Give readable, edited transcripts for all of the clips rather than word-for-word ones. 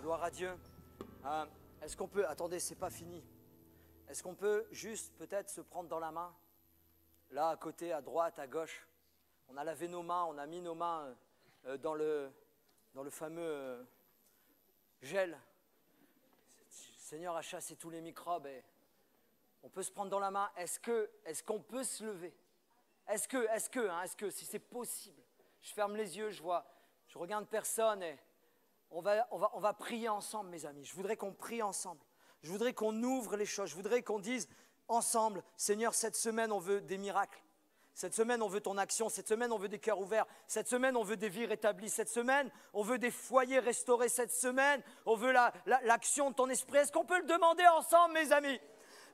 Gloire à Dieu. Est-ce qu'on peut, attendez, c'est pas fini. Est-ce qu'on peut juste peut-être se prendre dans la main, là à côté, à droite, à gauche. On a lavé nos mains, on a mis nos mains dans le fameux gel. Le Seigneur a chassé tous les microbes et on peut se prendre dans la main. Est-ce qu'on peut se lever? Est-ce que, si c'est possible, je ferme les yeux, je regarde personne et on va prier ensemble, mes amis. Je voudrais qu'on prie ensemble. Je voudrais qu'on ouvre les choses. Je voudrais qu'on dise ensemble, Seigneur, cette semaine, on veut des miracles. Cette semaine, on veut ton action. Cette semaine, on veut des cœurs ouverts. Cette semaine, on veut des vies rétablies. Cette semaine, on veut des foyers restaurés. Cette semaine, on veut l'action de ton esprit. Est-ce qu'on peut le demander ensemble, mes amis?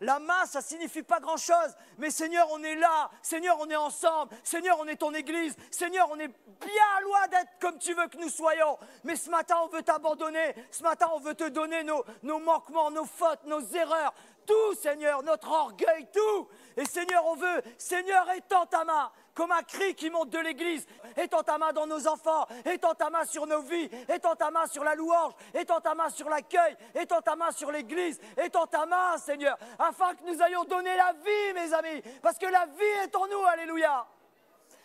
La main, ça ne signifie pas grand-chose. Mais Seigneur, on est là. Seigneur, on est ensemble. Seigneur, on est ton église. Seigneur, on est bien loin d'être comme tu veux que nous soyons. Mais ce matin, on veut t'abandonner. Ce matin, on veut te donner nos manquements, nos fautes, nos erreurs. Tout, Seigneur, notre orgueil, tout. Et Seigneur, on veut, Seigneur, étends ta main. Comme un cri qui monte de l'église, étends ta main dans nos enfants, étends ta main sur nos vies, étends ta main sur la louange, étends ta main sur l'accueil, étends ta main sur l'église, étends ta main, Seigneur, afin que nous ayons donné la vie, mes amis, parce que la vie est en nous, alléluia.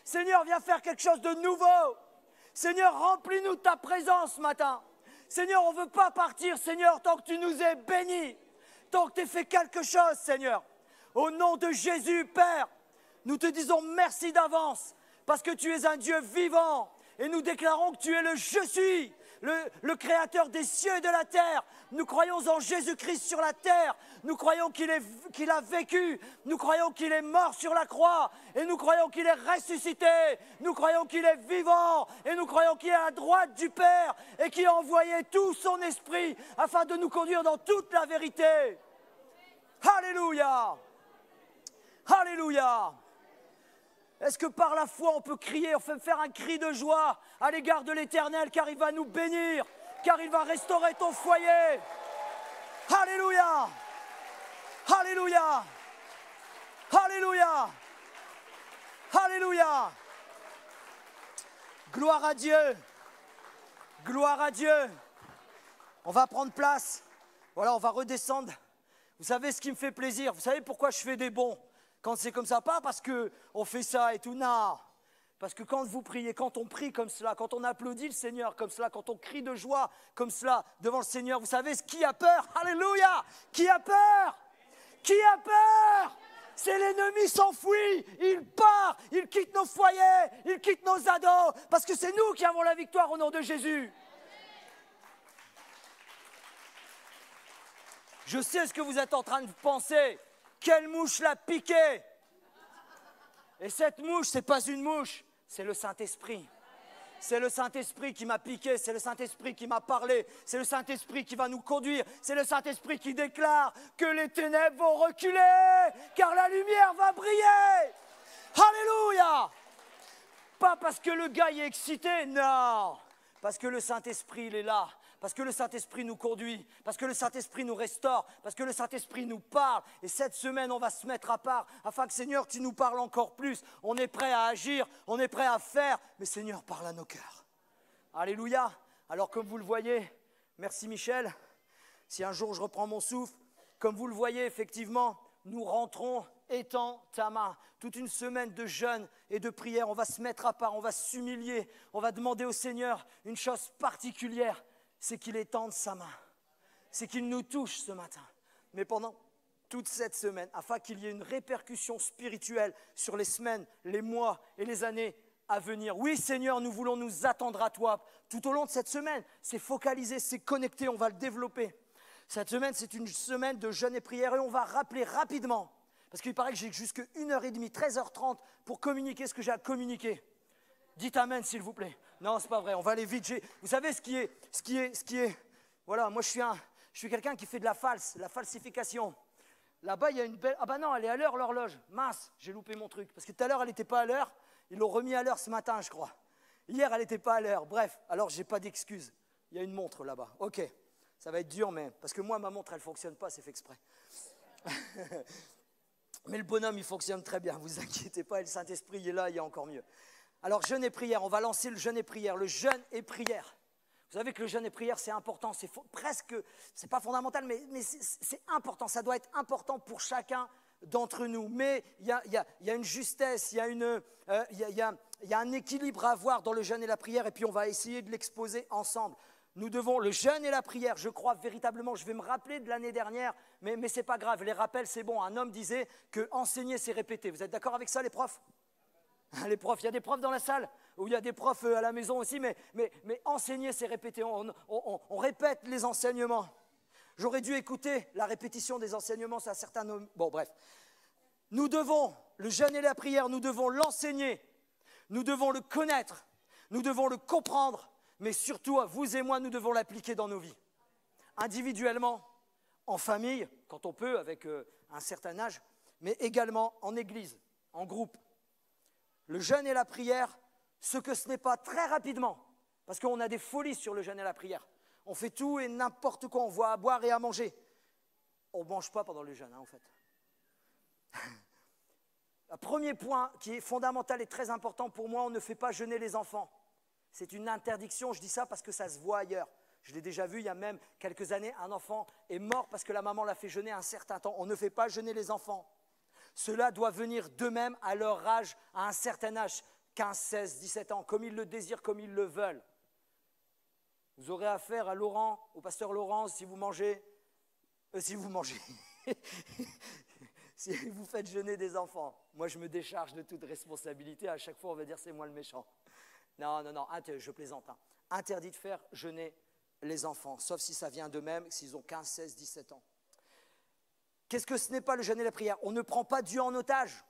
Seigneur, viens faire quelque chose de nouveau. Seigneur, remplis-nous de ta présence ce matin. Seigneur, on ne veut pas partir, Seigneur, tant que tu nous aies bénis, tant que tu aies fait quelque chose, Seigneur. Au nom de Jésus, Père, nous te disons merci d'avance parce que tu es un Dieu vivant et nous déclarons que tu es le je suis, le créateur des cieux et de la terre. Nous croyons en Jésus-Christ sur la terre, nous croyons qu'il a vécu, nous croyons qu'il est mort sur la croix et nous croyons qu'il est ressuscité, nous croyons qu'il est vivant et nous croyons qu'il est à la droite du Père et qu'il a envoyé tout son esprit afin de nous conduire dans toute la vérité. Alléluia! Alléluia! Est-ce que par la foi on peut crier, on peut faire un cri de joie à l'égard de l'Éternel car il va nous bénir, car il va restaurer ton foyer. Alléluia! Alléluia! Alléluia! Alléluia! Gloire à Dieu! Gloire à Dieu! On va prendre place. Voilà, on va redescendre. Vous savez ce qui me fait plaisir? Vous savez pourquoi je fais des bons? Quand c'est comme ça, pas parce qu'on fait ça et tout, non. Parce que quand vous priez, quand on prie comme cela, quand on applaudit le Seigneur comme cela, quand on crie de joie comme cela devant le Seigneur, vous savez, qui a peur? Alléluia! Qui a peur? Qui a peur? C'est l'ennemi s'enfuit, il part, il quitte nos foyers, il quitte nos ados, parce que c'est nous qui avons la victoire au nom de Jésus. Je sais ce que vous êtes en train de penser. Quelle mouche l'a piqué? Et cette mouche, ce n'est pas une mouche, c'est le Saint-Esprit. C'est le Saint-Esprit qui m'a piqué, c'est le Saint-Esprit qui m'a parlé, c'est le Saint-Esprit qui va nous conduire, c'est le Saint-Esprit qui déclare que les ténèbres vont reculer, car la lumière va briller. Alléluia! Pas parce que le gars est excité, non, parce que le Saint-Esprit, il est là. Parce que le Saint-Esprit nous conduit, parce que le Saint-Esprit nous restaure, parce que le Saint-Esprit nous parle. Et cette semaine, on va se mettre à part afin que, Seigneur, tu nous parles encore plus. On est prêt à agir, on est prêt à faire, mais Seigneur, parle à nos cœurs. Alléluia. Alors, comme vous le voyez, merci Michel. Si un jour je reprends mon souffle, comme vous le voyez, effectivement, nous rentrons, étends ta main. Toute une semaine de jeûne et de prière, on va se mettre à part, on va s'humilier, on va demander au Seigneur une chose particulière. C'est qu'il étende sa main, c'est qu'il nous touche ce matin. Mais pendant toute cette semaine, afin qu'il y ait une répercussion spirituelle sur les semaines, les mois et les années à venir. Oui Seigneur, nous voulons nous attendre à toi tout au long de cette semaine. C'est focalisé, c'est connecté, on va le développer. Cette semaine, c'est une semaine de jeûne et prière et on va rappeler rapidement, parce qu'il paraît que j'ai jusqu'à 1h30, 13h30 pour communiquer ce que j'ai à communiquer. Dites amen s'il vous plaît. Non, c'est pas vrai, on va aller vite. Vous savez ce qui est. Voilà, moi je suis quelqu'un qui fait de la falsification. Là-bas, il y a une belle. Ah bah non, elle est à l'heure l'horloge. Mince, j'ai loupé mon truc. Parce que tout à l'heure, elle n'était pas à l'heure. Ils l'ont remis à l'heure ce matin, je crois. Hier, elle n'était pas à l'heure. Bref, alors j'ai pas d'excuses. Il y a une montre là-bas. Ok, ça va être dur, mais. Parce que moi, ma montre, elle ne fonctionne pas, c'est fait exprès. Mais le bonhomme, il fonctionne très bien, vous inquiétez pas. Et le Saint-Esprit, il est là, il y a encore mieux. Alors, jeûne et prière, on va lancer le jeûne et prière. Le jeûne et prière. savez que le jeûne et prière, c'est important, presque, c'est pas fondamental, mais c'est important, ça doit être important pour chacun d'entre nous. Mais il y a une justesse, il y a un équilibre à avoir dans le jeûne et la prière, et puis on va essayer de l'exposer ensemble. Nous devons, le jeûne et la prière, je crois véritablement, je vais me rappeler de l'année dernière, mais ce n'est pas grave, les rappels c'est bon. Un homme disait que enseigner c'est répéter. Vous êtes d'accord avec ça les profs? Les profs, il y a des profs dans la salle, ou il y a des profs à la maison aussi, mais enseigner c'est répéter, on répète les enseignements. J'aurais dû écouter la répétition des enseignements, ça certains... Bon bref, nous devons, le jeûne et la prière, nous devons l'enseigner, nous devons le connaître, nous devons le comprendre, mais surtout, vous et moi, nous devons l'appliquer dans nos vies. Individuellement, en famille, quand on peut, avec un certain âge, mais également en église, en groupe. Le jeûne et la prière, ce que ce n'est pas très rapidement, parce qu'on a des folies sur le jeûne et la prière. On fait tout et n'importe quoi, on voit à boire et à manger. On ne mange pas pendant le jeûne, en fait. Le premier point qui est fondamental et très important pour moi, on ne fait pas jeûner les enfants. C'est une interdiction, je dis ça parce que ça se voit ailleurs. Je l'ai déjà vu, il y a même quelques années, un enfant est mort parce que la maman l'a fait jeûner un certain temps. On ne fait pas jeûner les enfants. Cela doit venir d'eux-mêmes à leur âge, à un certain âge, 15, 16, 17 ans, comme ils le désirent, comme ils le veulent. Vous aurez affaire à Laurent, au pasteur Laurent, si vous mangez, si vous faites jeûner des enfants. Moi, je me décharge de toute responsabilité. À chaque fois, on va dire c'est moi le méchant. Non, je plaisante. Hein. Interdit de faire jeûner les enfants, sauf si ça vient d'eux-mêmes, s'ils ont 15, 16, 17 ans. Qu'est-ce que ce n'est pas le jeûne et la prière? On ne prend pas Dieu en otage.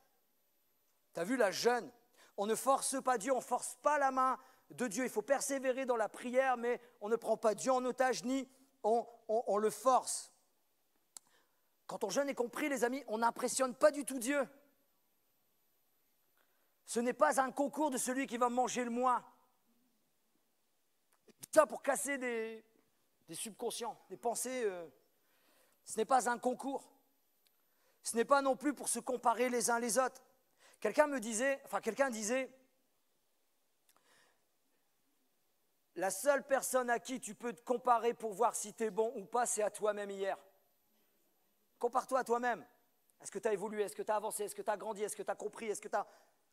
Tu as vu la jeûne? On ne force pas Dieu, on ne force pas la main de Dieu. Il faut persévérer dans la prière, mais on ne prend pas Dieu en otage, ni on le force. Quand on jeûne et qu'on prie, les amis, on n'impressionne pas du tout Dieu. Ce n'est pas un concours de celui qui va manger le moins. Ça pour casser des subconscients, des pensées. Ce n'est pas un concours. Ce n'est pas non plus pour se comparer les uns les autres. Quelqu'un disait, la seule personne à qui tu peux te comparer pour voir si tu es bon ou pas, c'est à toi-même hier. Compare-toi à toi-même. Est-ce que tu as évolué? Est-ce que tu as avancé? Est-ce que tu as grandi? Est-ce que tu as compris?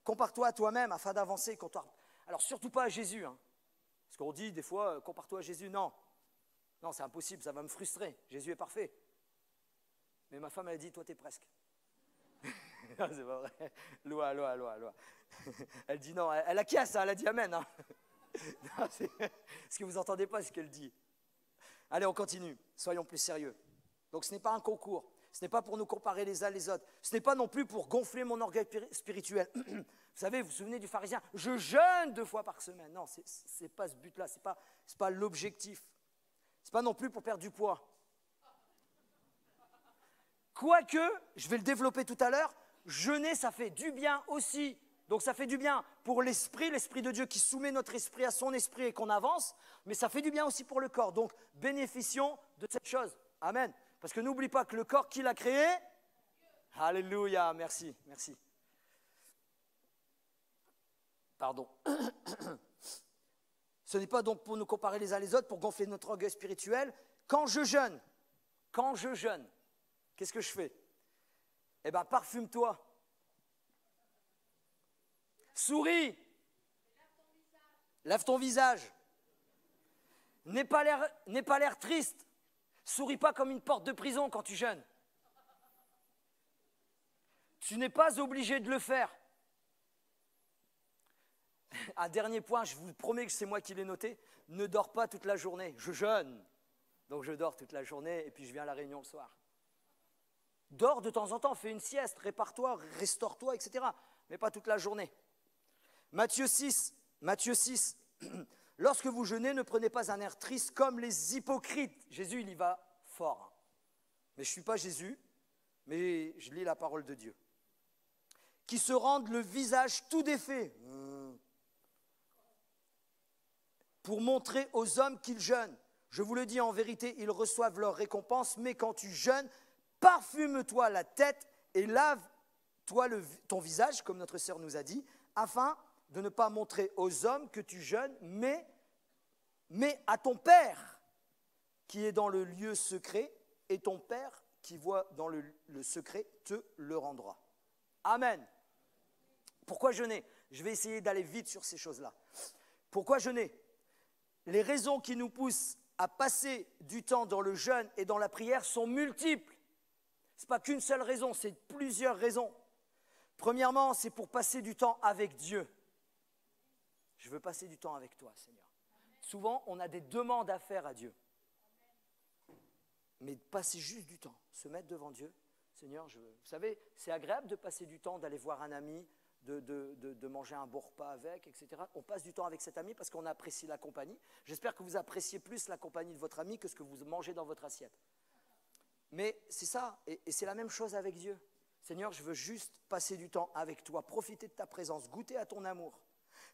Compare-toi à toi-même afin d'avancer. Alors surtout pas à Jésus. Hein. Parce qu'on dit des fois, compare-toi à Jésus. Non, c'est impossible, ça va me frustrer. Jésus est parfait. Mais ma femme, elle a dit, toi, t'es presque. Non, c'est pas vrai. Loi. Elle dit non, elle acquiesce, elle a dit amen. Hein. Non, ce que vous n'entendez pas, c'est ce qu'elle dit. Allez, on continue. Soyons plus sérieux. Donc, ce n'est pas un concours. Ce n'est pas pour nous comparer les uns les autres. Ce n'est pas non plus pour gonfler mon orgueil spirituel. Vous savez, vous vous souvenez du pharisien? Je jeûne 2 fois par semaine. Non, ce n'est pas ce but-là. Ce n'est pas l'objectif. Ce n'est pas non plus pour perdre du poids. Quoique, je vais le développer tout à l'heure, jeûner, ça fait du bien aussi. Donc ça fait du bien pour l'esprit de Dieu qui soumet notre esprit à son esprit et qu'on avance, mais ça fait du bien aussi pour le corps. Donc bénéficions de cette chose. Amen. Parce que n'oublie pas que le corps, qui l'a créé? Alléluia, merci. Pardon. Ce n'est pas donc pour nous comparer les uns les autres, pour gonfler notre orgueil spirituel. Quand je jeûne, qu'est-ce que je fais? Eh bien, parfume-toi. Souris. Lave ton visage. N'aie pas l'air triste. Souris pas comme une porte de prison quand tu jeûnes. Tu n'es pas obligé de le faire. Un dernier point, je vous promets que c'est moi qui l'ai noté. Ne dors pas toute la journée. Je jeûne. Donc je dors toute la journée et puis je viens à la réunion le soir. Dors de temps en temps, fais une sieste, répare-toi, restaure-toi, etc. Mais pas toute la journée. Matthieu 6. Lorsque vous jeûnez, ne prenez pas un air triste comme les hypocrites. Jésus, il y va fort. Mais je ne suis pas Jésus, mais je lis la parole de Dieu. Qui se rendent le visage tout défait pour montrer aux hommes qu'ils jeûnent. Je vous le dis en vérité, ils reçoivent leur récompense, mais quand tu jeûnes, parfume-toi la tête et lave-toi ton visage, comme notre sœur nous a dit, afin de ne pas montrer aux hommes que tu jeûnes, mais mais à ton Père qui est dans le lieu secret, et ton Père qui voit dans le secret te le rendra. Amen. Pourquoi jeûner? Je vais essayer d'aller vite sur ces choses-là. Pourquoi jeûner? Les raisons qui nous poussent à passer du temps dans le jeûne et dans la prière sont multiples. Ce n'est pas qu'une seule raison, c'est plusieurs raisons. Premièrement, c'est pour passer du temps avec Dieu. Je veux passer du temps avec toi, Seigneur. Souvent, on a des demandes à faire à Dieu. Mais passer juste du temps, se mettre devant Dieu. Seigneur, vous savez, c'est agréable de passer du temps, d'aller voir un ami, de manger un bon repas avec, etc. On passe du temps avec cet ami parce qu'on apprécie la compagnie. J'espère que vous appréciez plus la compagnie de votre ami que ce que vous mangez dans votre assiette. Mais c'est ça, et c'est la même chose avec Dieu. Seigneur, je veux juste passer du temps avec toi, profiter de ta présence, goûter à ton amour.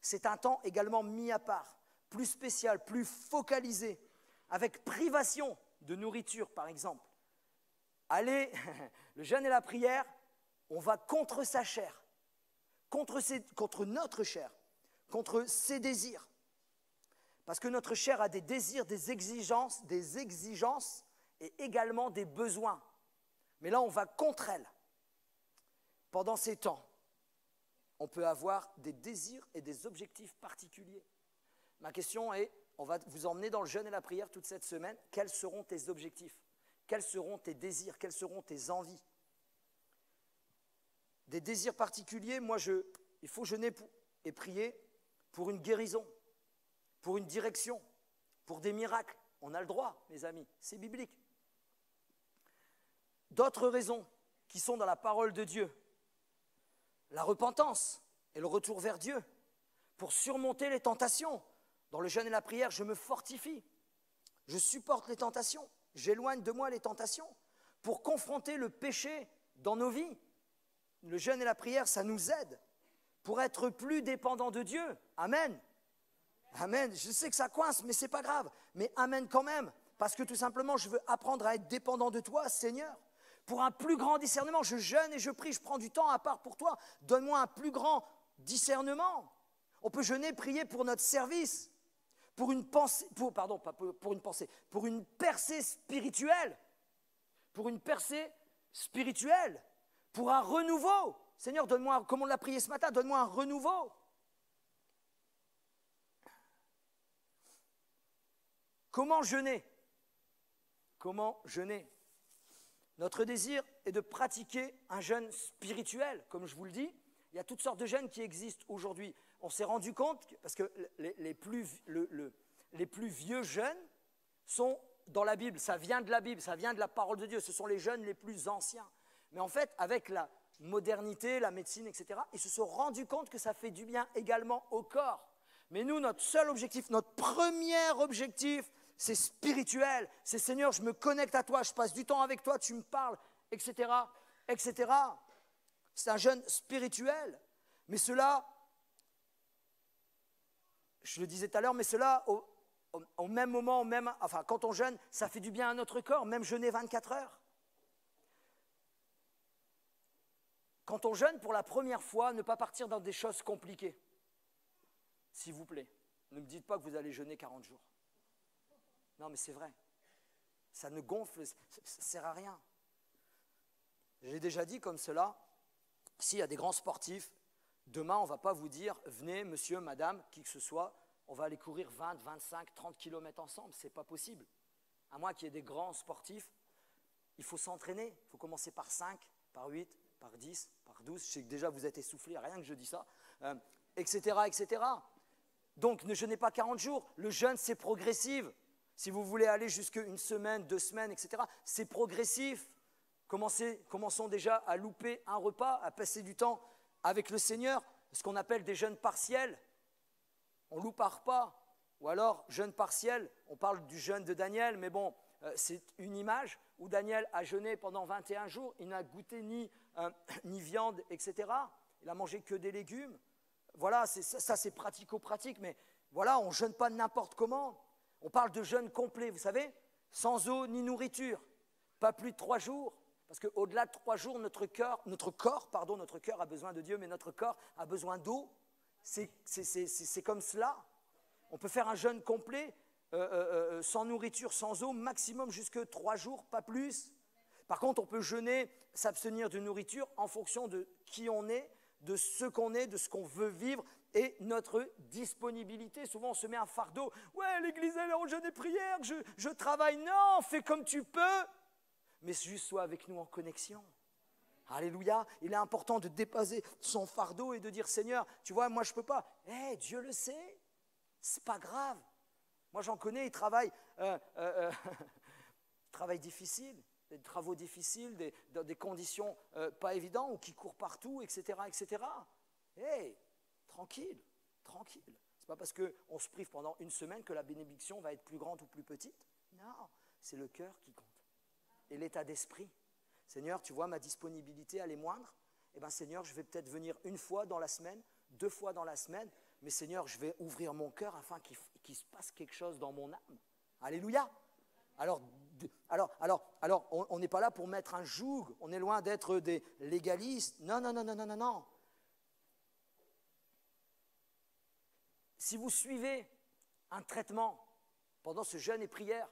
C'est un temps également mis à part, plus spécial, plus focalisé, avec privation de nourriture, par exemple. Allez, le jeûne et la prière, on va contre sa chair, contre notre chair, contre ses désirs. Parce que notre chair a des désirs, des exigences et également des besoins. Mais là, on va contre elle. Pendant ces temps, on peut avoir des désirs et des objectifs particuliers. Ma question est, on va vous emmener dans le jeûne et la prière toute cette semaine. Quels seront tes objectifs? Quels seront tes désirs? Quelles seront tes envies? Des désirs particuliers, il faut jeûner et prier pour une guérison, pour une direction, pour des miracles. On a le droit, mes amis, c'est biblique. D'autres raisons qui sont dans la parole de Dieu, la repentance et le retour vers Dieu, pour surmonter les tentations. Dans le jeûne et la prière, je me fortifie, je supporte les tentations, j'éloigne de moi les tentations, pour confronter le péché dans nos vies. Le jeûne et la prière, ça nous aide pour être plus dépendants de Dieu. Amen. Amen. Je sais que ça coince, mais ce n'est pas grave. Mais amen quand même, parce que tout simplement, je veux apprendre à être dépendant de toi, Seigneur. Pour un plus grand discernement, je jeûne et je prie, je prends du temps à part pour toi. Donne-moi un plus grand discernement. On peut jeûner, prier pour notre service, pour une pensée, pour une percée spirituelle, pour un renouveau. Seigneur, donne-moi, comme on l'a prié ce matin, donne-moi un renouveau. Comment jeûner? Comment jeûner? Notre désir est de pratiquer un jeûne spirituel, comme je vous le dis. Il y a toutes sortes de jeûnes qui existent aujourd'hui. On s'est rendu compte, parce que les plus vieux jeûnes sont dans la Bible. Ça vient de la Bible, ça vient de la parole de Dieu. Ce sont les jeûnes les plus anciens. Mais en fait, avec la modernité, la médecine, etc., ils se sont rendus compte que ça fait du bien également au corps. Mais nous, notre seul objectif, notre premier objectif, c'est spirituel. C'est Seigneur, je me connecte à toi, je passe du temps avec toi, tu me parles, etc., etc. C'est un jeûne spirituel. Mais cela, je le disais tout à l'heure, mais cela, au même moment, quand on jeûne, ça fait du bien à notre corps, même jeûner 24 heures. Quand on jeûne pour la première fois, ne pas partir dans des choses compliquées. S'il vous plaît, ne me dites pas que vous allez jeûner 40 jours. Non, mais c'est vrai. Ça ne gonfle, ça ne sert à rien. J'ai déjà dit comme cela, s'il y a des grands sportifs, demain, on ne va pas vous dire, venez, monsieur, madame, qui que ce soit, on va aller courir 20, 25, 30 kilomètres ensemble. Ce n'est pas possible. À moins qu'il y ait des grands sportifs, il faut s'entraîner. Il faut commencer par 5, par 8, par 10, par 12. Je sais que déjà vous êtes essoufflés, rien que je dis ça, etc., etc. Donc, ne jeûnez pas 40 jours. Le jeûne, c'est progressif. Si vous voulez aller jusqu'à une semaine, 2 semaines, etc., c'est progressif. Commençons déjà à louper un repas, à passer du temps avec le Seigneur, ce qu'on appelle des jeûnes partiels. On loupe un repas. Ou alors, jeûne partiel, on parle du jeûne de Daniel, mais bon, c'est une image où Daniel a jeûné pendant 21 jours, il n'a goûté ni viande, etc. Il a mangé que des légumes. Voilà, ça c'est pratico-pratique, mais voilà, on ne jeûne pas n'importe comment. On parle de jeûne complet, vous savez, sans eau ni nourriture, pas plus de 3 jours, parce qu'au-delà de 3 jours, notre cœur a besoin de Dieu, mais notre corps a besoin d'eau. C'est comme cela. On peut faire un jeûne complet sans nourriture, sans eau, maximum jusque 3 jours, pas plus. Par contre, on peut jeûner, s'abstenir de nourriture en fonction de qui on est, de ce qu'on est, de ce qu'on veut vivre et notre disponibilité. Souvent, on se met un fardeau. Ouais, l'église, elle est en jeûne et prière, je travaille. Non, fais comme tu peux, mais juste sois avec nous en connexion. Alléluia. Il est important de déposer son fardeau et de dire, Seigneur, tu vois, moi, je ne peux pas. Dieu le sait, c'est pas grave. Moi, j'en connais, ils travaillent difficile. Des travaux difficiles, dans des conditions pas évidentes, ou qui courent partout, etc., etc. Tranquille, tranquille. Ce n'est pas parce qu'on se prive pendant une semaine que la bénédiction va être plus grande ou plus petite. Non, c'est le cœur qui compte. Et l'état d'esprit. Seigneur, tu vois, ma disponibilité, elle est moindre. Eh bien, Seigneur, je vais peut-être venir 1 fois dans la semaine, 2 fois dans la semaine, mais Seigneur, je vais ouvrir mon cœur afin qu'il se passe quelque chose dans mon âme. Alléluia. Alors, on n'est pas là pour mettre un joug, on est loin d'être des légalistes. Non, non, non, non, non, non, non. Si vous suivez un traitement pendant ce jeûne et prière,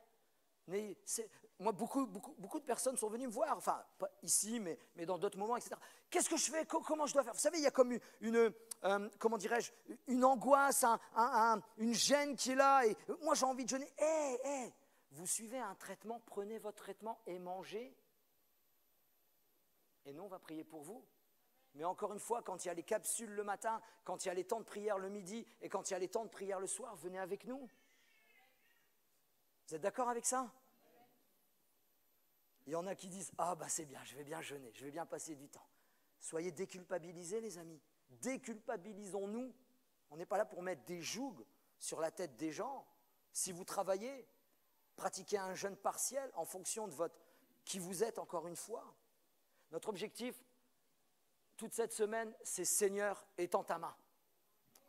moi, beaucoup de personnes sont venues me voir, enfin, pas ici, mais dans d'autres moments, etc. Qu'est-ce que je fais? Comment je dois faire? Vous savez, il y a comme comment dirais-je, une angoisse, une gêne qui est là, et moi, j'ai envie de jeûner. Vous suivez un traitement, prenez votre traitement et mangez. Et nous, on va prier pour vous. Mais encore une fois, quand il y a les capsules le matin, quand il y a les temps de prière le midi et quand il y a les temps de prière le soir, venez avec nous. Vous êtes d'accord avec ça? Il y en a qui disent, c'est bien, je vais bien jeûner, je vais bien passer du temps. Soyez déculpabilisés, les amis. Déculpabilisons-nous. On n'est pas là pour mettre des jougs sur la tête des gens. Si vous travaillez, pratiquez un jeûne partiel en fonction de qui vous êtes, encore une fois. Notre objectif, toute cette semaine, c'est Seigneur, étends ta main.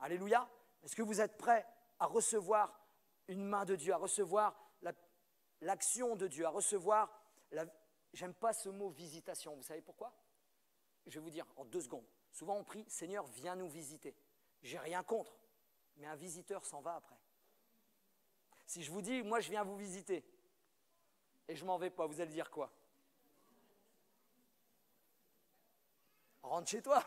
Alléluia. Est-ce que vous êtes prêts à recevoir une main de Dieu, à recevoir l'action de Dieu, à recevoir, j'aime pas ce mot visitation, vous savez pourquoi? Je vais vous dire en 2 secondes. Souvent on prie, Seigneur, viens nous visiter. J'ai rien contre, mais un visiteur s'en va après. Si je vous dis, moi je viens vous visiter, et je m'en vais pas, vous allez dire quoi? Rentre chez toi.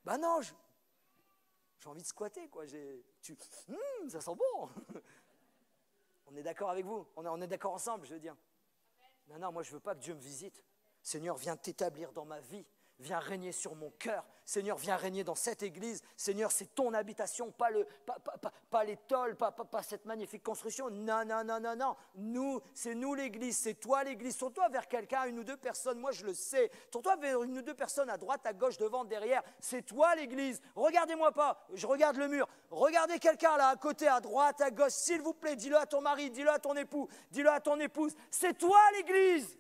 Ben non, j'ai envie de squatter, quoi. Ça sent bon. On est d'accord avec vous? On est d'accord ensemble, je veux dire. Non, moi je ne veux pas que Dieu me visite. Seigneur, viens t'établir dans ma vie. Viens régner sur mon cœur. Seigneur, viens régner dans cette église. Seigneur, c'est ton habitation, pas les tôles, pas cette magnifique construction. Non, non, non, non, non. C'est nous l'église, c'est toi l'église. Tourne-toi vers quelqu'un, 1 ou 2 personnes, moi je le sais. Tourne-toi vers 1 ou 2 personnes à droite, à gauche, devant, derrière. C'est toi l'église. Regardez-moi pas, je regarde le mur. Regardez quelqu'un là, à côté, à droite, à gauche. S'il vous plaît, dis-le à ton mari, dis-le à ton époux, dis-le à ton épouse. C'est toi l'église.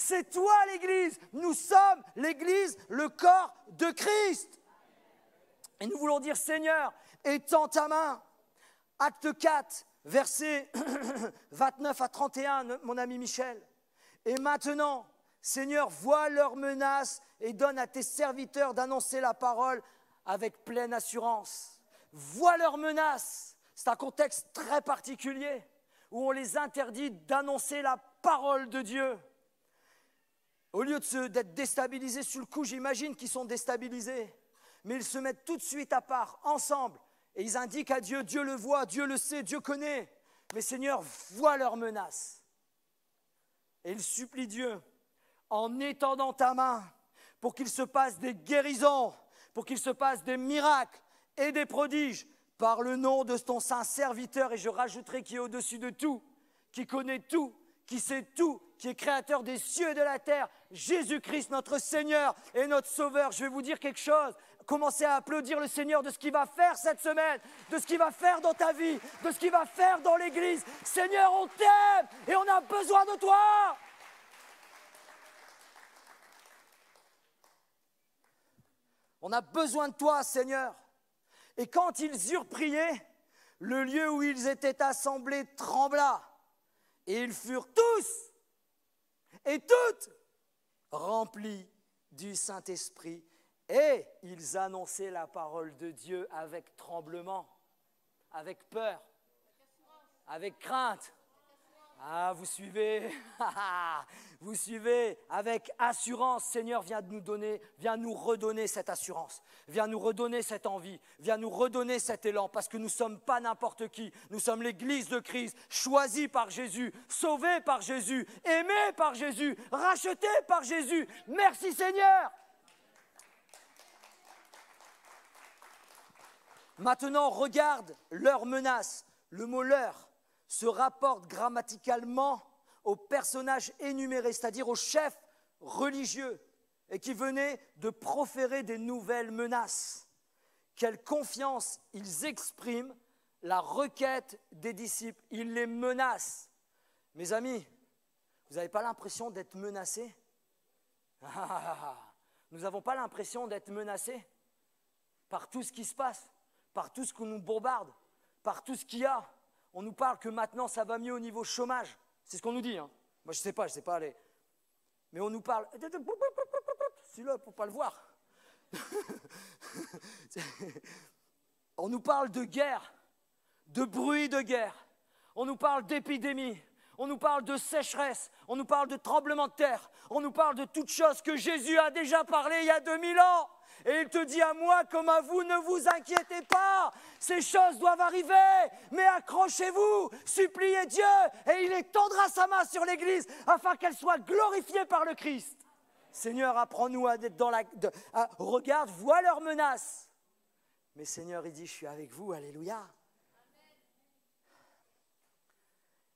C'est toi l'église. Nous sommes l'église, le corps de Christ. Et nous voulons dire, Seigneur, étends ta main. Acte 4, versets 29 à 31, mon ami Michel. Et maintenant, Seigneur, vois leurs menaces et donne à tes serviteurs d'annoncer la parole avec pleine assurance. Vois leurs menaces. C'est un contexte très particulier où on les interdit d'annoncer la parole de Dieu. Au lieu d'être déstabilisés sur le coup, j'imagine qu'ils sont déstabilisés. Mais ils se mettent tout de suite à part, ensemble. Et ils indiquent à Dieu, Dieu le voit, Dieu le sait, Dieu connaît. Mais Seigneur, vois leurs menaces. Et ils supplient Dieu en étendant ta main pour qu'il se passe des guérisons, pour qu'il se passe des miracles et des prodiges par le nom de ton saint serviteur. Et je rajouterai qui est au-dessus de tout, qui connaît tout, qui sait tout, qui est créateur des cieux et de la terre, Jésus-Christ, notre Seigneur et notre Sauveur. Je vais vous dire quelque chose. Commencez à applaudir le Seigneur de ce qu'il va faire cette semaine, de ce qu'il va faire dans ta vie, de ce qu'il va faire dans l'Église. Seigneur, on t'aime et on a besoin de toi. On a besoin de toi, Seigneur. Et quand ils eurent prié, le lieu où ils étaient assemblés trembla. Et ils furent tous et toutes remplis du Saint-Esprit. Et ils annonçaient la parole de Dieu avec tremblement, avec peur, avec crainte. Ah, vous suivez, vous suivez, avec assurance. Seigneur, viens nous redonner cette assurance, viens nous redonner cette envie, viens nous redonner cet élan, parce que nous ne sommes pas n'importe qui, nous sommes l'Église de Christ, choisie par Jésus, sauvée par Jésus, aimée par Jésus, rachetée par Jésus. Merci Seigneur. Maintenant, regarde leurs menaces. Le mot « leur » se rapporte grammaticalement au personnage énuméré, c'est-à-dire au chef religieux, et qui venait de proférer des nouvelles menaces. Quelle confiance ils expriment la requête des disciples. Ils les menacent. Mes amis, vous n'avez pas l'impression d'être menacés? Nous n'avons pas l'impression d'être menacés par tout ce qui se passe, par tout ce qu'on nous bombarde, par tout ce qu'il y a. On nous parle que maintenant ça va mieux au niveau chômage. C'est ce qu'on nous dit. Hein. Moi je ne sais pas aller. Mais on nous parle. Celui-là, pour ne pas le voir. On nous parle de guerre, de bruit de guerre. On nous parle d'épidémie. On nous parle de sécheresse. On nous parle de tremblement de terre. On nous parle de toutes choses que Jésus a déjà parlé il y a 2000 ans. Et il te dit à moi comme à vous, ne vous inquiétez pas, ces choses doivent arriver, mais accrochez-vous, suppliez Dieu, et il étendra sa main sur l'Église afin qu'elle soit glorifiée par le Christ. Seigneur, apprends-nous à être dans regarde, vois leurs menaces. Mais Seigneur, il dit, je suis avec vous, alléluia.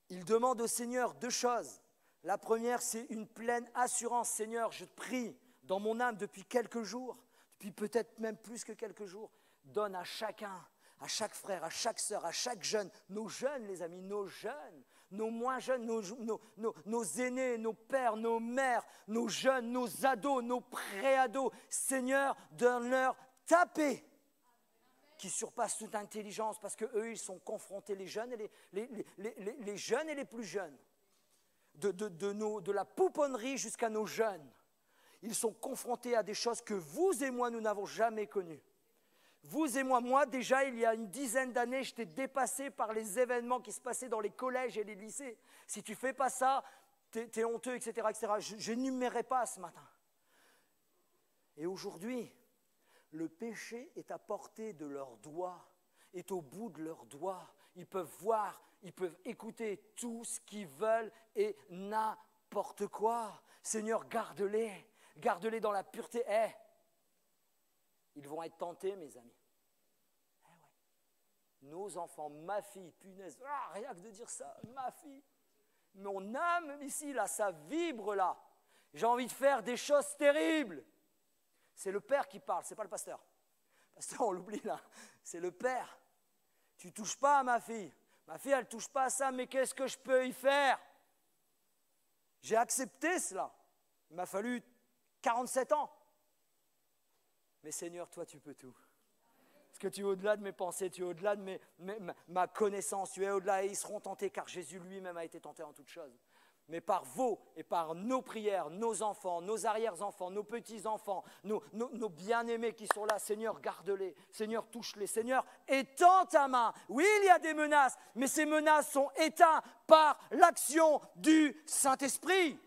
Il demande au Seigneur 2 choses. La première, c'est une pleine assurance. Seigneur, je te prie, dans mon âme depuis quelques jours, puis peut-être même plus que quelques jours, donne à chacun, à chaque frère, à chaque sœur, à chaque jeune, nos jeunes les amis, nos jeunes, nos moins jeunes, nos aînés, nos pères, nos mères, nos jeunes, nos ados, nos pré-ados. Seigneur, donne-leur ta paix qui surpasse toute intelligence, parce qu'eux, ils sont confrontés, les jeunes et les jeunes et les plus jeunes, de la pouponnerie jusqu'à nos jeunes. Ils sont confrontés à des choses que vous et moi, nous n'avons jamais connues. Vous et moi, déjà, il y a une dizaine d'années, j'étais dépassé par les événements qui se passaient dans les collèges et les lycées. Si tu ne fais pas ça, t'es honteux, etc. etc. Je n'énumérerai pas ce matin. Et aujourd'hui, le péché est à portée de leurs doigts, est au bout de leurs doigts. Ils peuvent voir, ils peuvent écouter tout ce qu'ils veulent et n'importe quoi. Seigneur, garde-les. Garde-les dans la pureté. Ils vont être tentés, mes amis. Ouais. Nos enfants, ma fille, punaise, rien que de dire ça, ma fille. Mon âme ici, là, ça vibre là. J'ai envie de faire des choses terribles. C'est le père qui parle, c'est pas le pasteur. Le pasteur, on l'oublie là. C'est le père. Tu ne touches pas à ma fille. Ma fille, elle ne touche pas à ça, mais qu'est-ce que je peux y faire? J'ai accepté cela. Il m'a fallu 47 ans. Mais Seigneur, toi, tu peux tout. Parce que tu es au-delà de mes pensées, tu es au-delà de ma connaissance, tu es au-delà, et ils seront tentés, car Jésus lui-même a été tenté en toutes choses. Mais par vos et par nos prières, nos enfants, nos arrière-enfants, nos petits-enfants, nos bien-aimés qui sont là, Seigneur, garde-les, Seigneur, touche-les, Seigneur, étends ta main. Oui, il y a des menaces, mais ces menaces sont éteintes par l'action du Saint-Esprit.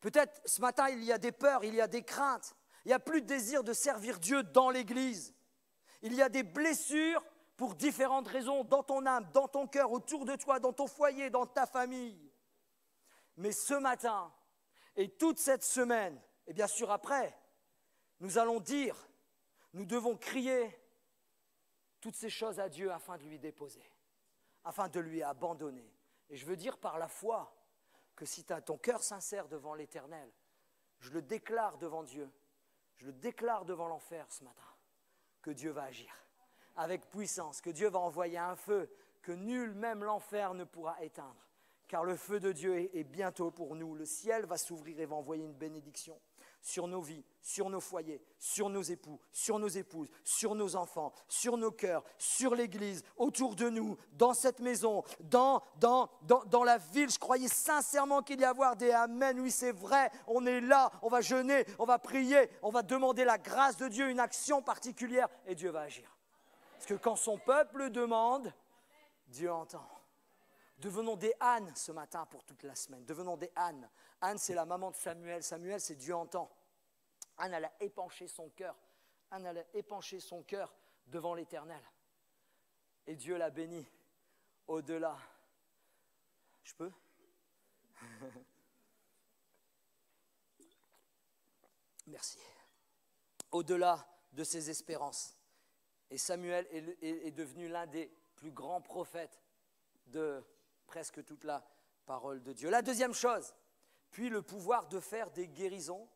Peut-être ce matin, il y a des peurs, il y a des craintes. Il n'y a plus de désir de servir Dieu dans l'Église. Il y a des blessures pour différentes raisons, dans ton âme, dans ton cœur, autour de toi, dans ton foyer, dans ta famille. Mais ce matin, et toute cette semaine, et bien sûr après, nous allons dire, nous devons crier toutes ces choses à Dieu afin de lui déposer, afin de lui abandonner. Et je veux dire par la foi, que si tu as ton cœur sincère devant l'Éternel, je le déclare devant Dieu, je le déclare devant l'enfer ce matin, que Dieu va agir avec puissance, que Dieu va envoyer un feu que nul, même l'enfer, ne pourra éteindre. Car le feu de Dieu est bientôt pour nous. Le ciel va s'ouvrir et va envoyer une bénédiction sur nos vies, sur nos foyers, sur nos époux, sur nos épouses, sur nos enfants, sur nos cœurs, sur l'Église, autour de nous, dans cette maison, dans la ville. Je croyais sincèrement qu'il y avoir des amen. Oui, c'est vrai, on est là, on va jeûner, on va prier, on va demander la grâce de Dieu, une action particulière, et Dieu va agir. Parce que quand son peuple demande, Dieu entend. Devenons des ânes ce matin pour toute la semaine. Devenons des ânes. Anne, c'est la maman de Samuel. Samuel, c'est Dieu entend. Anne, elle a épanché son cœur. Anne, elle a épanché son cœur devant l'Éternel. Et Dieu l'a béni au-delà. Je peux? Merci. Au-delà de ses espérances. Et Samuel est devenu l'un des plus grands prophètes de presque toute la parole de Dieu. La deuxième chose, puis le pouvoir de faire des guérisons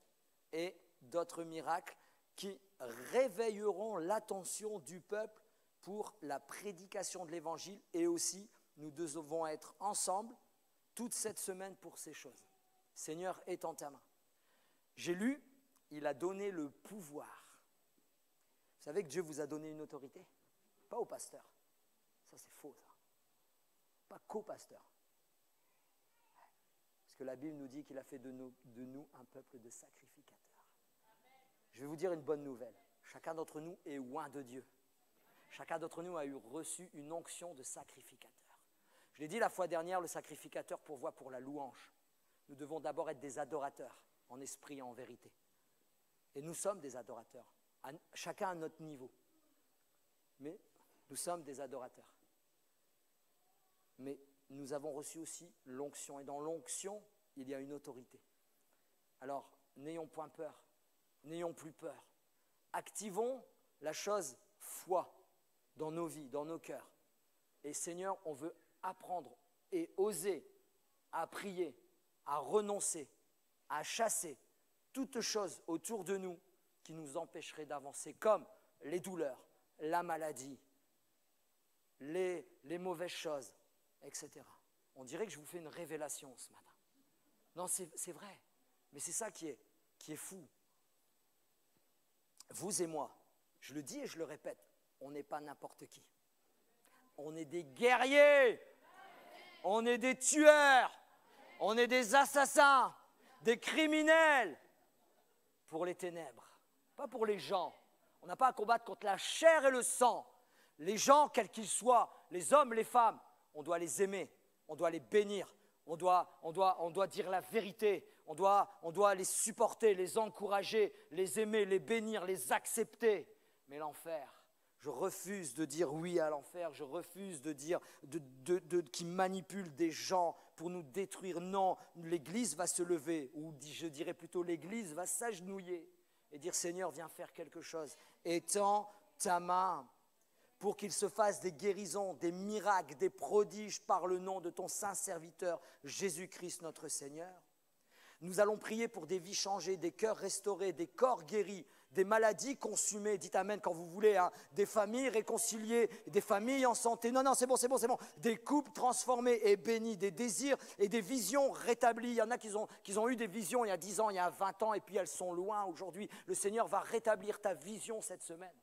et d'autres miracles qui réveilleront l'attention du peuple pour la prédication de l'Évangile, et aussi nous devons être ensemble toute cette semaine pour ces choses. Seigneur, étends ta main. J'ai lu, il a donné le pouvoir. Vous savez que Dieu vous a donné une autorité? Pas au pasteur. Ça, c'est faux, ça. Pas qu'au pasteur. Parce que la Bible nous dit qu'il a fait de nous un peuple de sacrificateurs. Je vais vous dire une bonne nouvelle. Chacun d'entre nous est oint de Dieu. Chacun d'entre nous a reçu une onction de sacrificateur. Je l'ai dit la fois dernière, le sacrificateur pourvoit pour la louange. Nous devons d'abord être des adorateurs, en esprit et en vérité. Et nous sommes des adorateurs, chacun à notre niveau. Mais nous sommes des adorateurs. Mais nous avons reçu aussi l'onction. Et dans l'onction, il y a une autorité. Alors, n'ayons point peur. N'ayons plus peur. Activons la chose foi dans nos vies, dans nos cœurs. Et Seigneur, on veut apprendre et oser à prier, à renoncer, à chasser toutes choses autour de nous qui nous empêcheraient d'avancer, comme les douleurs, la maladie, les mauvaises choses, etc. On dirait que je vous fais une révélation ce matin. Non, c'est vrai, mais c'est ça qui est fou. Vous et moi, je le dis et je le répète, on n'est pas n'importe qui. On est des guerriers, on est des tueurs, on est des assassins, des criminels pour les ténèbres, pas pour les gens. On n'a pas à combattre contre la chair et le sang. Les gens, quels qu'ils soient, les hommes, les femmes, on doit les aimer, on doit les bénir, on doit dire la vérité, on doit les supporter, les encourager, les aimer, les bénir, les accepter. Mais l'enfer, je refuse de dire oui à l'enfer, je refuse de dire qui manipule des gens pour nous détruire. Non, l'Église va se lever, ou je dirais plutôt l'Église va s'agenouiller et dire Seigneur, viens faire quelque chose. Étends ta main pour qu'il se fasse des guérisons, des miracles, des prodiges par le nom de ton saint serviteur Jésus-Christ notre Seigneur. Nous allons prier pour des vies changées, des cœurs restaurés, des corps guéris, des maladies consumées, dites amen quand vous voulez, hein, des familles réconciliées, des familles en santé, non, c'est bon, des couples transformés et bénis, des désirs et des visions rétablies. Il y en a qui ont eu des visions il y a 10 ans, il y a 20 ans, et puis elles sont loin aujourd'hui. Le Seigneur va rétablir ta vision cette semaine.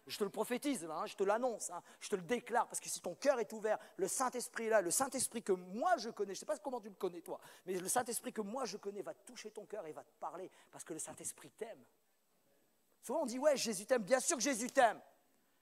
Je te le prophétise, là, hein, je te l'annonce, hein, je te le déclare, parce que si ton cœur est ouvert, le Saint-Esprit est là, le Saint-Esprit que moi je connais, je ne sais pas comment tu le connais toi, mais le Saint-Esprit que moi je connais va toucher ton cœur et va te parler, parce que le Saint-Esprit t'aime. Souvent on dit, ouais, Jésus t'aime, bien sûr que Jésus t'aime,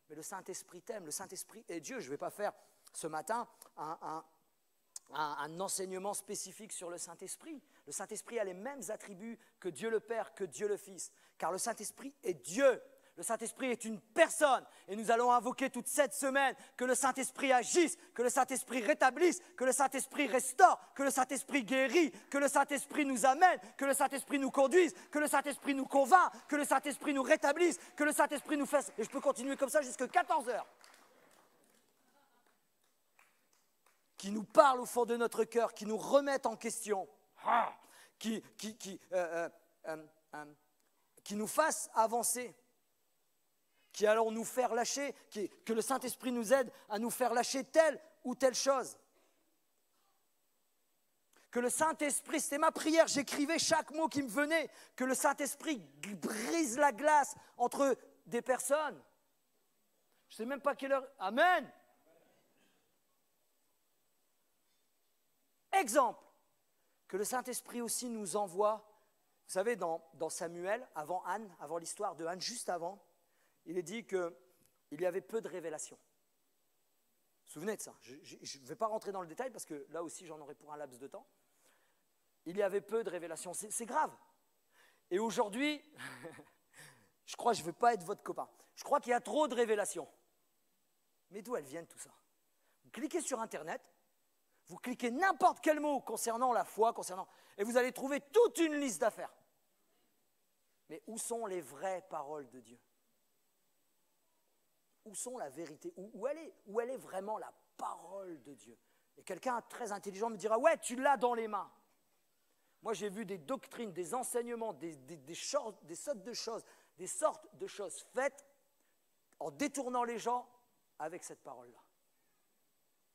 mais le Saint-Esprit t'aime, le Saint-Esprit est Dieu. Je ne vais pas faire ce matin un enseignement spécifique sur le Saint-Esprit. Le Saint-Esprit a les mêmes attributs que Dieu le Père, que Dieu le Fils, car le Saint-Esprit est Dieu. Le Saint-Esprit est une personne et nous allons invoquer toute cette semaine que le Saint-Esprit agisse, que le Saint-Esprit rétablisse, que le Saint-Esprit restaure, que le Saint-Esprit guérit, que le Saint-Esprit nous amène, que le Saint-Esprit nous conduise, que le Saint-Esprit nous convainc, que le Saint-Esprit nous rétablisse, que le Saint-Esprit nous fasse. Et je peux continuer comme ça jusqu'à 14h. Qui nous parle au fond de notre cœur, qui nous remette en question, qui nous fasse avancer. Qui allons nous faire lâcher, que le Saint-Esprit nous aide à nous faire lâcher telle ou telle chose. Que le Saint-Esprit, c'était ma prière, j'écrivais chaque mot qui me venait, que le Saint-Esprit brise la glace entre des personnes. Je ne sais même pas quelle heure. Amen. Exemple, que le Saint-Esprit aussi nous envoie, vous savez, dans Samuel, avant Anne, avant l'histoire de Anne, juste avant, il est dit que il y avait peu de révélations. Vous vous souvenez de ça? Je ne vais pas rentrer dans le détail parce que là aussi j'en aurai pour un laps de temps. Il y avait peu de révélations, c'est grave. Et aujourd'hui, je crois que je ne veux pas être votre copain. Je crois qu'il y a trop de révélations. Mais d'où elles viennent tout ça? Vous cliquez sur Internet, vous cliquez n'importe quel mot concernant la foi, et vous allez trouver toute une liste d'affaires. Mais où sont les vraies paroles de Dieu? Où sont la vérité? Où elle est vraiment la parole de Dieu? Et quelqu'un très intelligent me dira, ouais, tu l'as dans les mains. Moi, j'ai vu des doctrines, des enseignements, des sortes de choses faites en détournant les gens avec cette parole-là.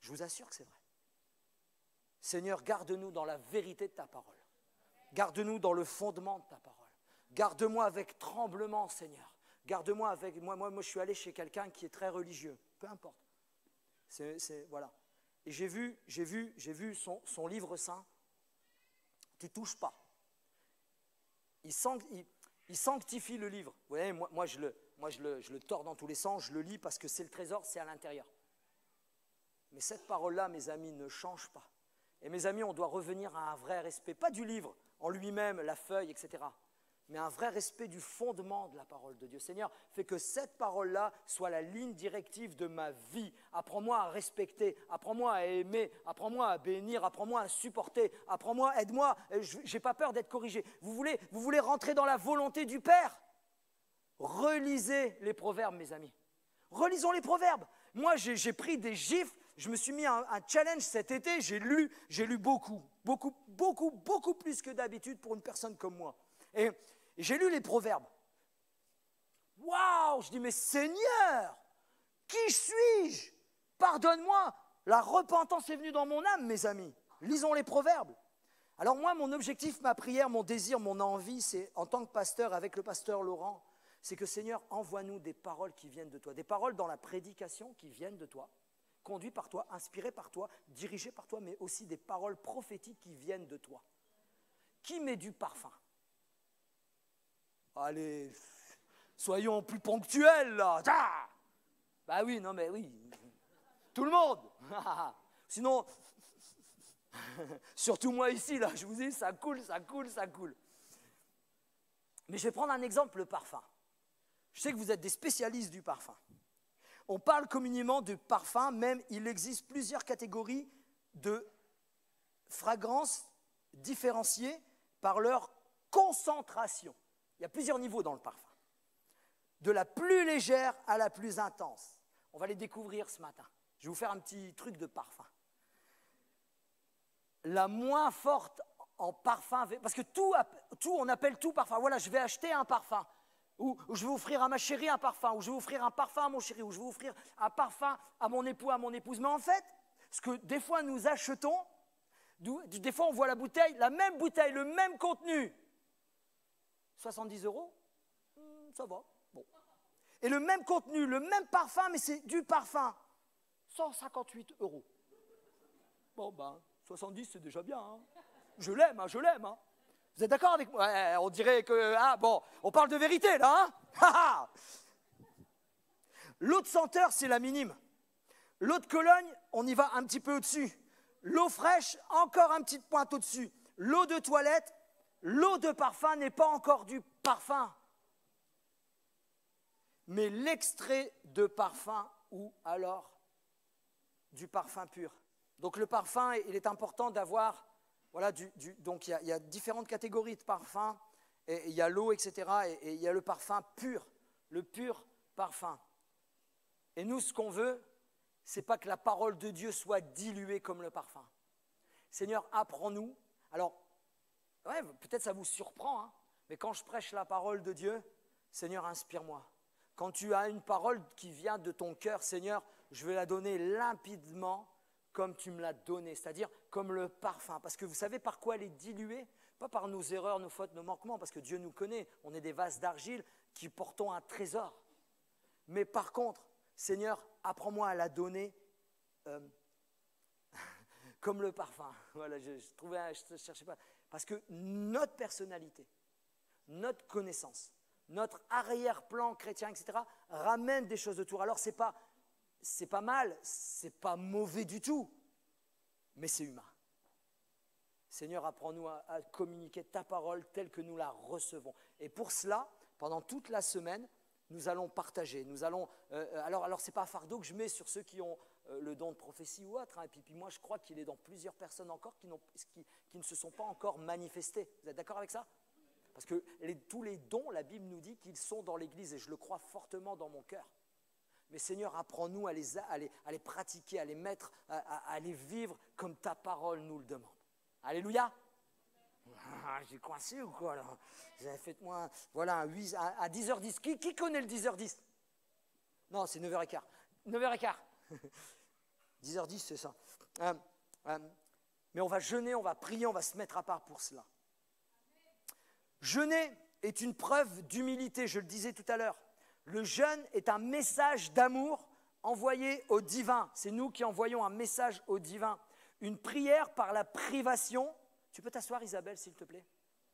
Je vous assure que c'est vrai. Seigneur, garde-nous dans la vérité de ta parole. Garde-nous dans le fondement de ta parole. Garde-moi avec tremblement, Seigneur. Garde-moi avec... Moi, je suis allé chez quelqu'un qui est très religieux. Peu importe. Voilà. Et j'ai vu son livre saint. Tu ne touches pas. Il sanctifie le livre. Vous voyez, moi je le tords dans tous les sens, je le lis parce que c'est le trésor, c'est à l'intérieur. Mais cette parole-là, mes amis, ne change pas. Et mes amis, on doit revenir à un vrai respect, pas du livre en lui-même, la feuille, etc., mais un vrai respect du fondement de la parole de Dieu. Seigneur, fais que cette parole-là soit la ligne directive de ma vie. Apprends-moi à respecter, apprends-moi à aimer, apprends-moi à bénir, apprends-moi à supporter, apprends-moi, aide-moi, j'ai pas peur d'être corrigé. Vous voulez rentrer dans la volonté du Père? Relisez les proverbes, mes amis. Relisons les proverbes. Moi, j'ai pris des gifles, je me suis mis un challenge cet été, j'ai lu beaucoup plus que d'habitude pour une personne comme moi. Et j'ai lu les proverbes. Waouh! Je dis, mais Seigneur, qui suis-je? Pardonne-moi. La repentance est venue dans mon âme, mes amis. Lisons les proverbes. Alors moi, mon objectif, ma prière, mon désir, mon envie, c'est en tant que pasteur, avec le pasteur Laurent, c'est que Seigneur, envoie-nous des paroles qui viennent de toi. Des paroles dans la prédication qui viennent de toi, conduites par toi, inspirées par toi, dirigées par toi, mais aussi des paroles prophétiques qui viennent de toi. Qui met du parfum? Allez, soyons plus ponctuels, là. Ah, bah oui, non mais oui. Tout le monde. Sinon, surtout moi ici, là, je vous dis, ça coule. Mais je vais prendre un exemple, le parfum. Je sais que vous êtes des spécialistes du parfum. On parle communément de parfum, même il existe plusieurs catégories de fragrances différenciées par leur concentration. Il y a plusieurs niveaux dans le parfum. De la plus légère à la plus intense. On va les découvrir ce matin. Je vais vous faire un petit truc de parfum. La moins forte en parfum, parce que tout on appelle tout parfum. Voilà, je vais acheter un parfum. Ou je vais offrir à ma chérie un parfum. Ou je vais offrir un parfum à mon chéri. Ou je vais offrir un parfum à mon époux, à mon épouse. Mais en fait, ce que des fois nous achetons, des fois on voit la bouteille, le même contenu. 70 €, ça va, bon. Et le même contenu, le même parfum, mais c'est du parfum, 158 €. Bon, ben, 70, c'est déjà bien, hein. Je l'aime, hein. Vous êtes d'accord avec moi? Ouais, on dirait que, on parle de vérité, là, hein. L'eau de senteur, c'est la minime. L'eau de Cologne, on y va un petit peu au-dessus. L'eau fraîche, encore un petit pointe au-dessus. L'eau de toilette, l'eau de parfum n'est pas encore du parfum, mais l'extrait de parfum ou alors du parfum pur. Donc le parfum, il est important d'avoir, voilà, donc il y a différentes catégories de parfums, et il y a l'eau, etc., et il y a le parfum pur, le pur parfum. Et nous, ce qu'on veut, c'est pas que la parole de Dieu soit diluée comme le parfum. Seigneur, apprends-nous. Alors, ouais, peut-être ça vous surprend, hein, mais quand je prêche la parole de Dieu, Seigneur, inspire-moi. Quand tu as une parole qui vient de ton cœur, Seigneur, je vais la donner limpidement comme tu me l'as donnée, c'est-à-dire comme le parfum. Parce que vous savez par quoi elle est diluée? Pas par nos erreurs, nos fautes, nos manquements, parce que Dieu nous connaît. On est des vases d'argile qui portons un trésor. Mais par contre, Seigneur, apprends-moi à la donner comme le parfum. Voilà, je ne cherchais pas. Parce que notre personnalité, notre connaissance, notre arrière-plan chrétien, etc., ramène des choses autour. Alors, c'est pas mal, c'est pas mauvais du tout, mais c'est humain. Seigneur, apprends-nous à communiquer ta parole telle que nous la recevons. Et pour cela, pendant toute la semaine, nous allons partager. Alors ce n'est pas un fardeau que je mets sur ceux qui ont le don de prophétie ou autre. Hein. Et puis moi, je crois qu'il est dans plusieurs personnes encore qui ne se sont pas encore manifestés. Vous êtes d'accord avec ça? Parce que tous les dons, la Bible nous dit qu'ils sont dans l'Église et je le crois fortement dans mon cœur. Mais Seigneur, apprends-nous à les pratiquer, à les mettre, à les vivre comme ta parole nous le demande. Alléluia. J'ai coincé ou quoi là? Faites-moi voilà, à 10h10. Qui connaît le 10h10? Non, c'est 9h15. 9h15. 10h10, c'est ça. Mais on va jeûner, on va prier, on va se mettre à part pour cela. Jeûner est une preuve d'humilité, je le disais tout à l'heure. Le jeûne est un message d'amour envoyé au divin. C'est nous qui envoyons un message au divin. Une prière par la privation. Tu peux t'asseoir, Isabelle, s'il te plaît?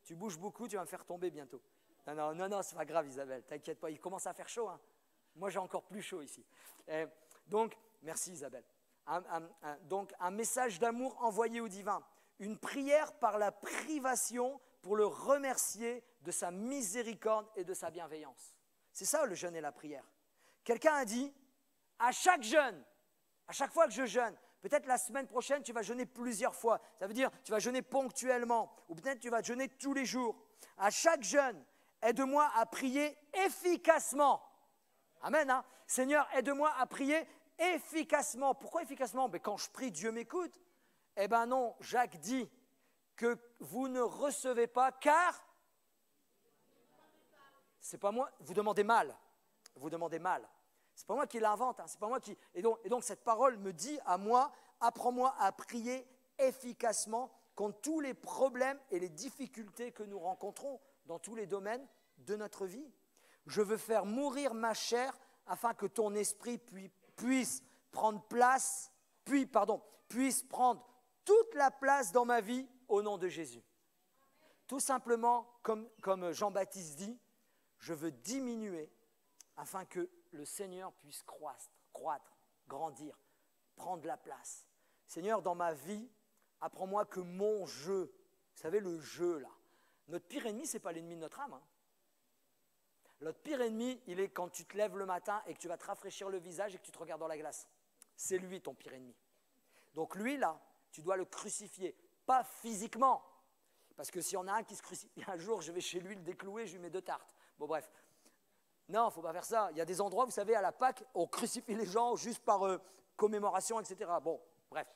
Tu bouges beaucoup, tu vas me faire tomber bientôt. Non, c'est pas grave, Isabelle, t'inquiète pas, il commence à faire chaud. Hein. Moi, j'ai encore plus chaud ici. Donc, merci, Isabelle. Donc, un message d'amour envoyé au divin. Une prière par la privation pour le remercier de sa miséricorde et de sa bienveillance. C'est ça, le jeûne et la prière. Quelqu'un a dit, à chaque jeûne, à chaque fois que je jeûne, peut-être la semaine prochaine, tu vas jeûner plusieurs fois. Ça veut dire tu vas jeûner ponctuellement ou peut-être tu vas jeûner tous les jours. À chaque jeûne, aide-moi à prier efficacement. Amen. Hein? Seigneur, aide-moi à prier efficacement. Pourquoi efficacement? Mais quand je prie, Dieu m'écoute. Eh bien non, Jacques dit que vous ne recevez pas car c'est pas moi, vous demandez mal. Vous demandez mal. C'est pas moi qui l'invente, hein, c'est pas moi qui. Et donc cette parole me dit à moi, apprends-moi à prier efficacement contre tous les problèmes et les difficultés que nous rencontrons dans tous les domaines de notre vie. Je veux faire mourir ma chair afin que ton esprit puisse prendre toute la place dans ma vie au nom de Jésus. Tout simplement, comme Jean-Baptiste dit, je veux diminuer afin que le Seigneur puisse croître, grandir, prendre la place. Seigneur, dans ma vie, apprends-moi que mon jeu, vous savez, le jeu là, notre pire ennemi, ce n'est pas l'ennemi de notre âme. Hein. Notre pire ennemi, il est quand tu te lèves le matin et que tu vas te rafraîchir le visage et que tu te regardes dans la glace. C'est lui ton pire ennemi. Donc lui là, tu dois le crucifier, pas physiquement. Parce que s'il y en a un qui se crucifie, un jour je vais chez lui le déclouer, je lui mets 2 tartes. Bon bref. Non, il ne faut pas faire ça. Il y a des endroits, vous savez, à la Pâque, on crucifie les gens juste par commémoration, etc. Bon, bref.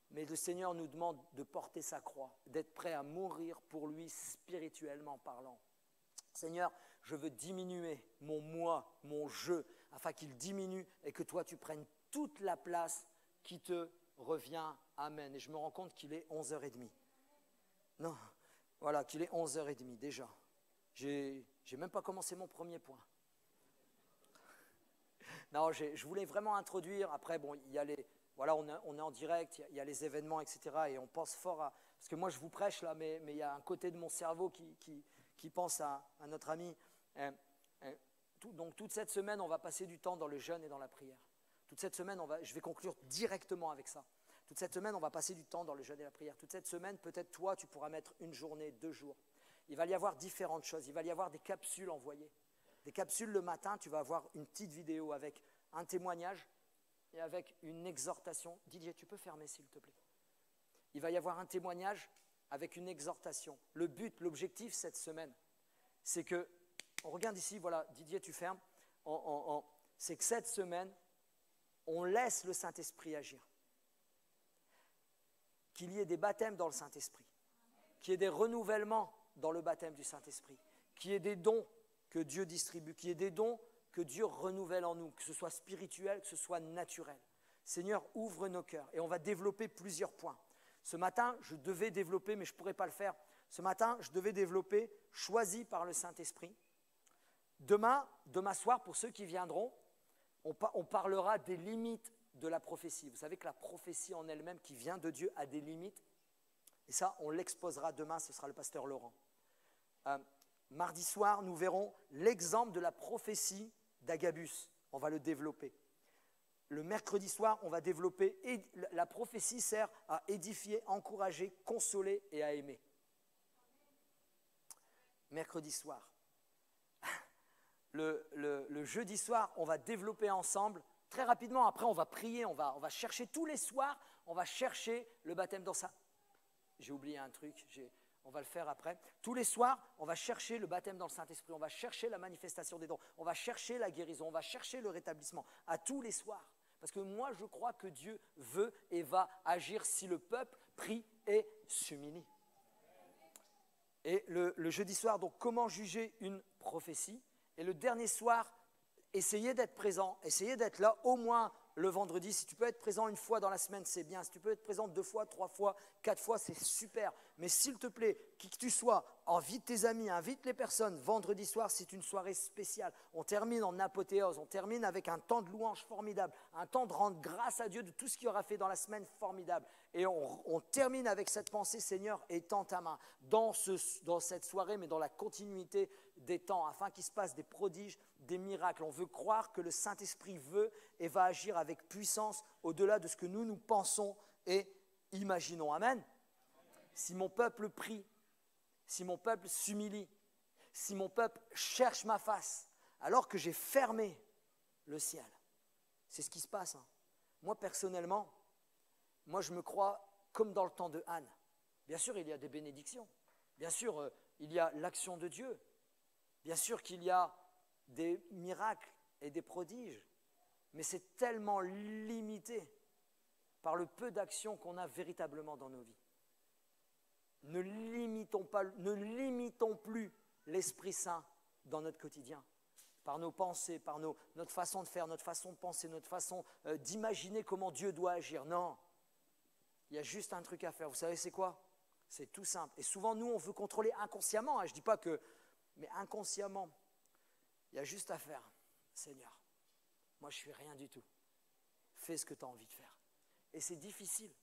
Mais le Seigneur nous demande de porter sa croix, d'être prêt à mourir pour lui spirituellement parlant. Seigneur, je veux diminuer mon moi, mon je, afin qu'il diminue et que toi, tu prennes toute la place qui te revient. Amen. Et je me rends compte qu'il est 11h30. Non, voilà, qu'il est 11h30 déjà. J'ai même pas commencé mon premier point. Non, je voulais vraiment introduire. Après, bon, il y a les, voilà, on est en direct, il y a les événements, etc. Et on pense fort à, parce que moi je vous prêche là, mais il y a un côté de mon cerveau qui pense à notre ami. Donc toute cette semaine, on va passer du temps dans le jeûne et dans la prière. Toute cette semaine, je vais conclure directement avec ça. Toute cette semaine, on va passer du temps dans le jeûne et la prière. Toute cette semaine, peut-être toi, tu pourras mettre 1 journée, 2 jours. Il va y avoir différentes choses. Il va y avoir des capsules envoyées. Des capsules le matin, tu vas avoir une petite vidéo avec un témoignage et avec une exhortation. Didier, tu peux fermer s'il te plaît. Il va y avoir un témoignage avec une exhortation. Le but, l'objectif cette semaine, c'est que, on regarde ici, voilà, Didier, tu fermes. C'est que cette semaine, on laisse le Saint-Esprit agir. Qu'il y ait des baptêmes dans le Saint-Esprit. Qu'il y ait des renouvellements dans le baptême du Saint-Esprit, qu'il y ait des dons que Dieu distribue, qu'il y ait des dons que Dieu renouvelle en nous, que ce soit spirituel, que ce soit naturel. Seigneur, ouvre nos cœurs et on va développer plusieurs points. Ce matin, je devais développer, mais je ne pourrais pas le faire. Ce matin, je devais développer, choisi par le Saint-Esprit. Demain soir, pour ceux qui viendront, on parlera des limites de la prophétie. Vous savez que la prophétie en elle-même qui vient de Dieu a des limites. Et ça, on l'exposera demain, ce sera le pasteur Laurent. Mardi soir, nous verrons l'exemple de la prophétie d'Agabus. On va le développer. Le mercredi soir, on va développer. La prophétie sert à édifier, encourager, consoler et à aimer. Mercredi soir. Le jeudi soir, on va développer ensemble. Très rapidement, après, on va prier, on va chercher tous les soirs, on va chercher le baptême dans ça. J'ai oublié un truc, on va le faire après. Tous les soirs, on va chercher le baptême dans le Saint-Esprit, on va chercher la manifestation des dons, on va chercher la guérison, on va chercher le rétablissement, à tous les soirs. Parce que moi, je crois que Dieu veut et va agir si le peuple prie et s'humilie. Et le jeudi soir, donc, comment juger une prophétie? Et le dernier soir, essayez d'être présent, essayez d'être là au moins le vendredi. Si tu peux être présent une fois dans la semaine, c'est bien. Si tu peux être présent 2 fois, 3 fois, 4 fois, c'est super. Mais s'il te plaît, qui que tu sois, invite tes amis, invite les personnes. Vendredi soir, c'est une soirée spéciale. On termine en apothéose, on termine avec un temps de louange formidable, un temps de rendre grâce à Dieu de tout ce qu'il aura fait dans la semaine formidable. Et on termine avec cette pensée, Seigneur, étends ta main dans cette soirée, mais dans la continuité des temps, afin qu'il se passe des prodiges, des miracles. On veut croire que le Saint-Esprit veut et va agir avec puissance au-delà de ce que nous pensons et imaginons. Amen. Si mon peuple prie, si mon peuple s'humilie, si mon peuple cherche ma face, alors que j'ai fermé le ciel, c'est ce qui se passe. Moi, personnellement, je me crois comme dans le temps de Anne. Bien sûr, il y a des bénédictions. Bien sûr, il y a l'action de Dieu. Bien sûr qu'il y a des miracles et des prodiges, mais c'est tellement limité par le peu d'actions qu'on a véritablement dans nos vies. Ne limitons plus l'Esprit Saint dans notre quotidien, par nos pensées, par notre façon de faire, notre façon de penser, notre façon d'imaginer comment Dieu doit agir. Non, il y a juste un truc à faire. Vous savez c'est quoi? C'est tout simple. Et souvent, nous, on veut contrôler inconsciemment. Je ne dis pas que... Mais inconsciemment, il y a juste à faire. Seigneur, moi je ne fais rien du tout. Fais ce que tu as envie de faire. Et c'est difficile,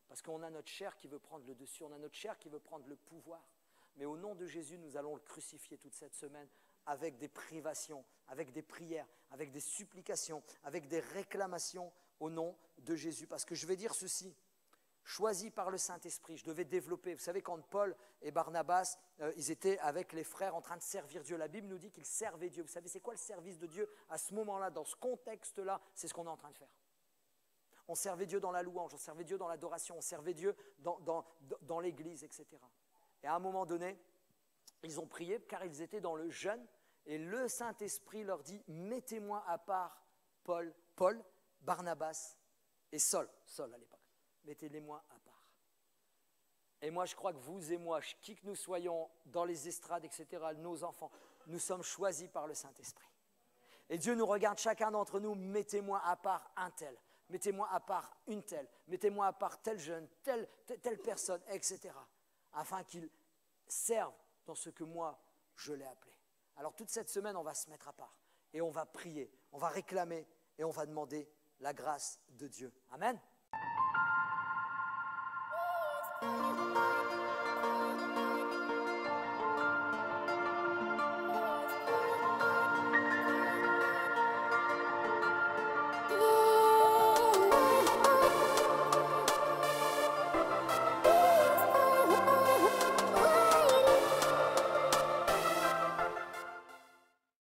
parce qu'on a notre chair qui veut prendre le dessus, on a notre chair qui veut prendre le pouvoir. Mais au nom de Jésus, nous allons le crucifier toute cette semaine avec des privations, avec des prières, avec des supplications, avec des réclamations au nom de Jésus. Parce que je vais dire ceci. Choisi par le Saint-Esprit, je devais développer. Vous savez, quand Paul et Barnabas, ils étaient avec les frères en train de servir Dieu, la Bible nous dit qu'ils servaient Dieu. Vous savez, c'est quoi le service de Dieu à ce moment-là, dans ce contexte-là? C'est ce qu'on est en train de faire. On servait Dieu dans la louange, on servait Dieu dans l'adoration, on servait Dieu dans l'église, etc. Et à un moment donné, ils ont prié car ils étaient dans le jeûne et le Saint-Esprit leur dit « Mettez-moi à part Paul, Barnabas et Saul à l'époque. Mettez-les-moi à part. » Et moi, je crois que vous et moi, qui que nous soyons dans les estrades, etc., nos enfants, nous sommes choisis par le Saint-Esprit. Et Dieu nous regarde chacun d'entre nous, mettez-moi à part un tel, mettez-moi à part une telle, mettez-moi à part tel jeune, telle personne, etc., afin qu'il serve dans ce que moi, je l'ai appelé. Alors toute cette semaine, on va se mettre à part et on va prier, on va réclamer et on va demander la grâce de Dieu. Amen.